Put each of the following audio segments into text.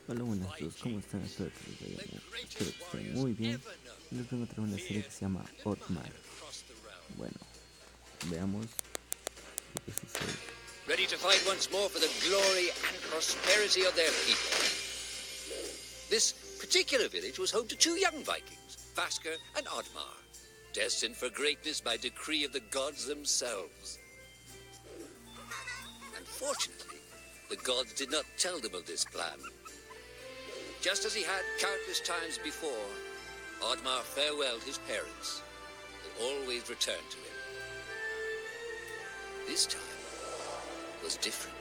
Hola, buenas a todos, ¿cómo están? Espero que estén muy bien. Les vengo a traer una serie que se llama Oddmar. Bueno, veamos lo que sucede. Ready to fight once more for the glory and prosperity of their people. This particular village was home to two young Vikings, Vasker and Oddmar, destined for greatness by decree of the gods themselves. Unfortunately, the gods did not tell them of this plan. Just as he had countless times before, Oddmar farewelled his parents, who always returned to him. This time was different.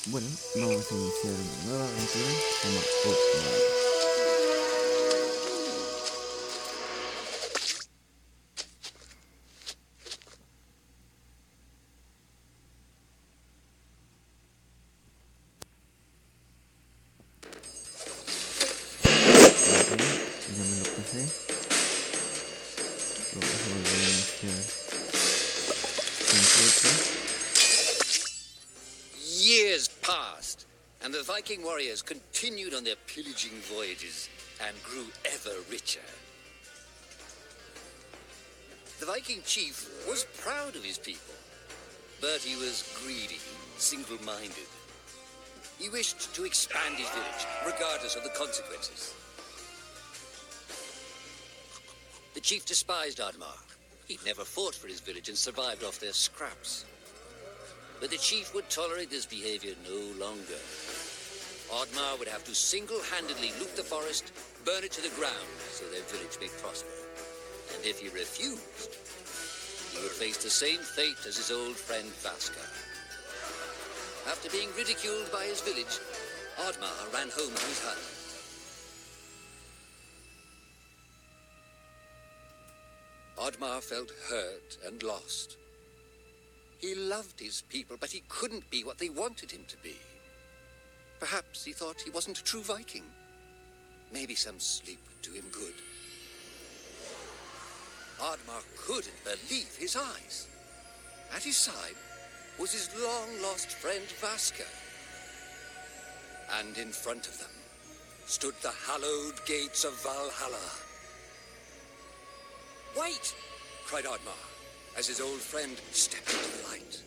Bueno, vamos a iniciar una nueva aventura que se llama Oddmar. Ya me lo pasé. Vamos a volver a iniciar completo. Years passed, and the Viking warriors continued on their pillaging voyages and grew ever richer. The Viking chief was proud of his people, but he was greedy, single-minded. He wished to expand his village, regardless of the consequences. The chief despised Oddmar. He'd never fought for his village and survived off their scraps. But the chief would tolerate this behavior no longer. Oddmar would have to single-handedly loot the forest, burn it to the ground, so their village may prosper. And if he refused, he would face the same fate as his old friend Vasker. After being ridiculed by his village, Oddmar ran home to his hut. Oddmar felt hurt and lost. He loved his people, but he couldn't be what they wanted him to be. Perhaps he thought he wasn't a true Viking. Maybe some sleep would do him good. Oddmar couldn't believe his eyes. At his side was his long-lost friend Vasker. And in front of them stood the hallowed gates of Valhalla. "Wait!" cried Oddmar, as his old friend stepped into the light.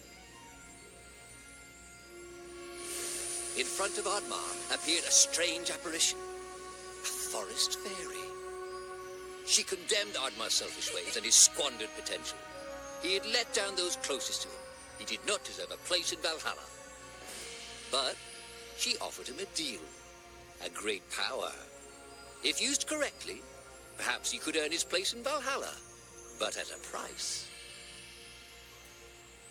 In front of Oddmar appeared a strange apparition, a forest fairy. She condemned Oddmar's selfish ways and his squandered potential. He had let down those closest to him. He did not deserve a place in Valhalla. But she offered him a deal, a great power. If used correctly, perhaps he could earn his place in Valhalla, but at a price.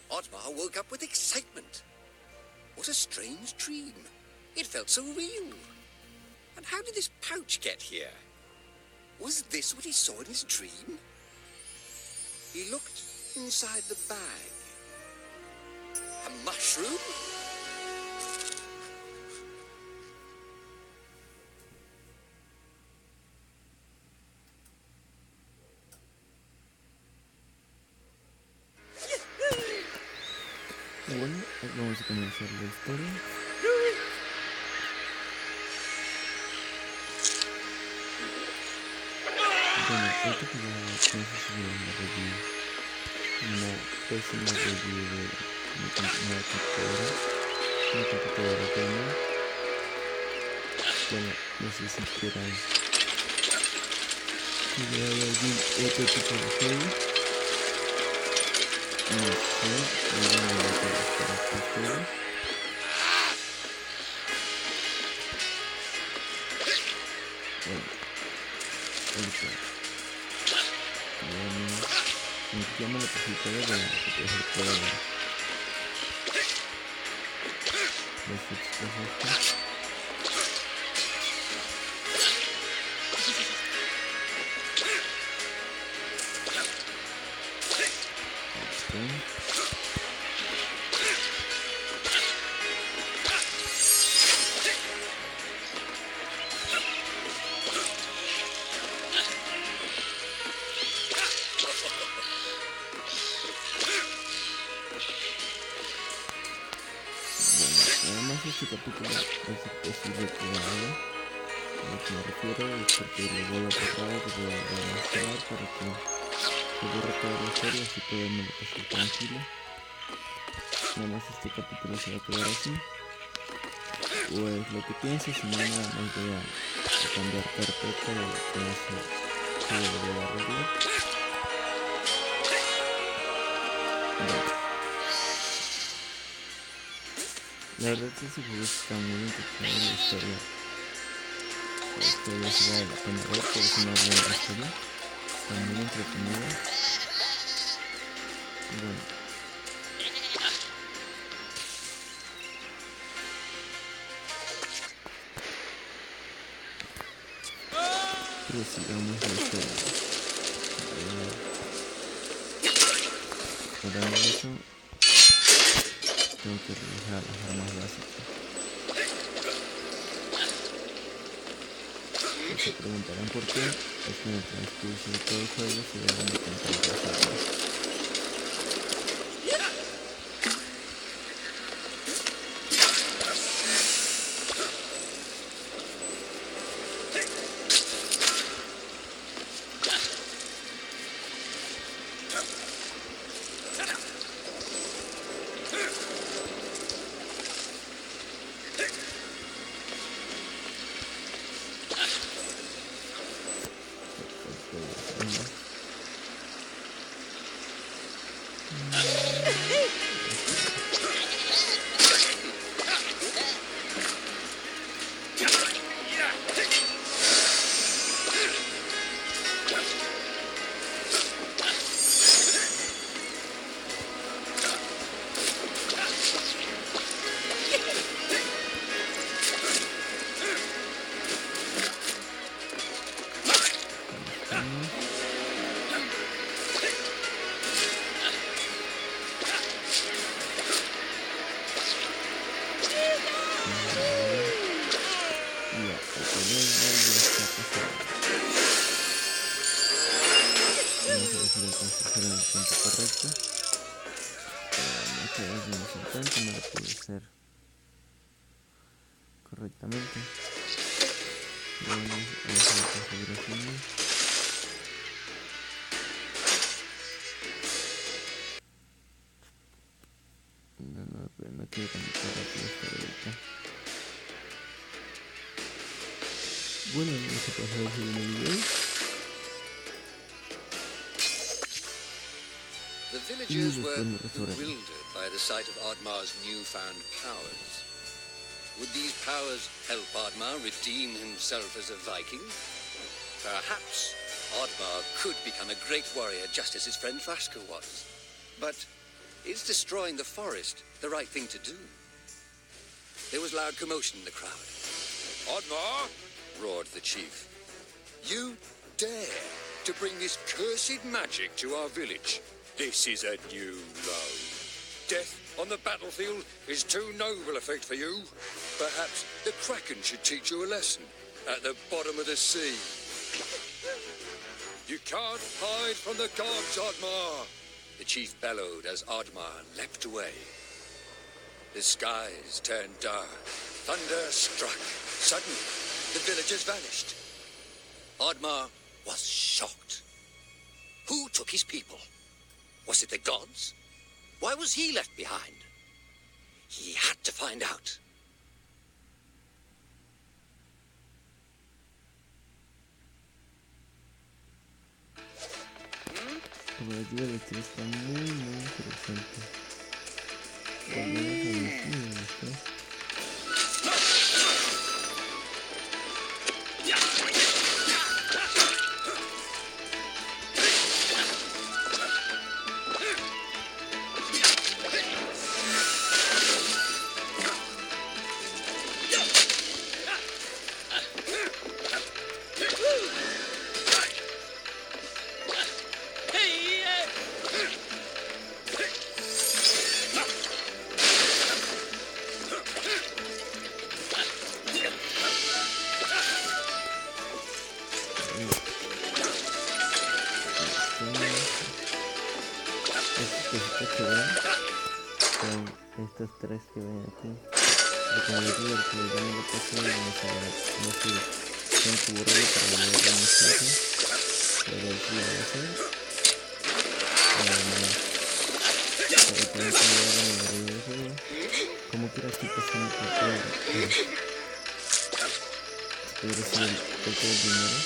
Oddmar woke up with excitement. What a strange dream. It felt so real. And how did this pouch get here? Was this what he saw in his dream? He looked inside the bag. A mushroom? Bueno, vamos a comenzar la historia. Bueno, ahorita que ya comienzo a subir una review, una pésima review de mi computadora gamer. Bueno, no sé si quieran que le haga algún otro tipo de juego. No sé, no me voy a para este juego. Bueno, ahorita ya me la posibilidad de hacer todo los extras. este capítulo es posible que lo haga. A lo que me refiero es porque lo voy a borrar, lo voy a instalar para que se borre toda la historia, así podemos pasar tranquilo. Nada más este capítulo se va a quedar así. Pues lo que pienso, si no, nada más voy a cambiar carpeta y con eso lo voy a arreglar. La verdad es que ese juego está muy entretenido, la historia. La historia se vale la pena ver, por eso no hablo de la historia. Está muy entretenida. Y bueno. Prosigamos la historia. Hablando de eso, tengo que revisar las armas básicas. Se preguntarán por qué. Es que en el transcurso de todo el juego se deben de comprar las armas. Intento no lo pude hacer correctamente. Vamos a hacer la configuración. No quiero cambiar rápido esta ahorita. Bueno, vamos a pasar al segundo nivel. The villagers were bewildered by the sight of Oddmar's newfound powers. Would these powers help Oddmar redeem himself as a Viking? Perhaps Oddmar could become a great warrior just as his friend Vaska was. But is destroying the forest the right thing to do? There was loud commotion in the crowd. Oddmar, roared the chief, you dare to bring this cursed magic to our village? This is a new low. Death on the battlefield is too noble a fate for you. Perhaps the Kraken should teach you a lesson at the bottom of the sea. You can't hide from the gods, Oddmar, the chief bellowed as Oddmar leapt away. The skies turned dark. Thunder struck. Suddenly, the villagers vanished. Oddmar was shocked. Who took his people? Was it the gods? Why was he left behind? He had to find out. La ayuda de este está muy interesante. Al menos a mí sí me gustó. Estas tres que ven aquí Pero como les digo, que ya me lo pasé y no sé, tengo que borrarlo para volver a reiniciarlo. Pero sí lo voy a hacer. Para que no me hagan el barrio de juego. Como quiera estoy pasando por todo podría ser por todo el dinero.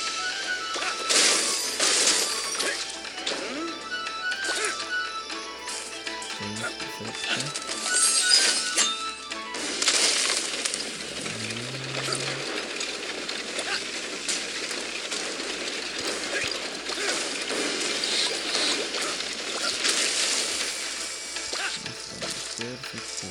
Perfecto.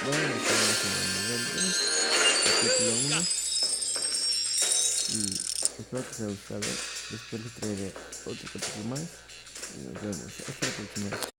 Bueno, estamos en el nivel 2, capítulo 1, y espero que os haya gustado. Después les traeré otro capítulo más y nos vemos hasta la próxima.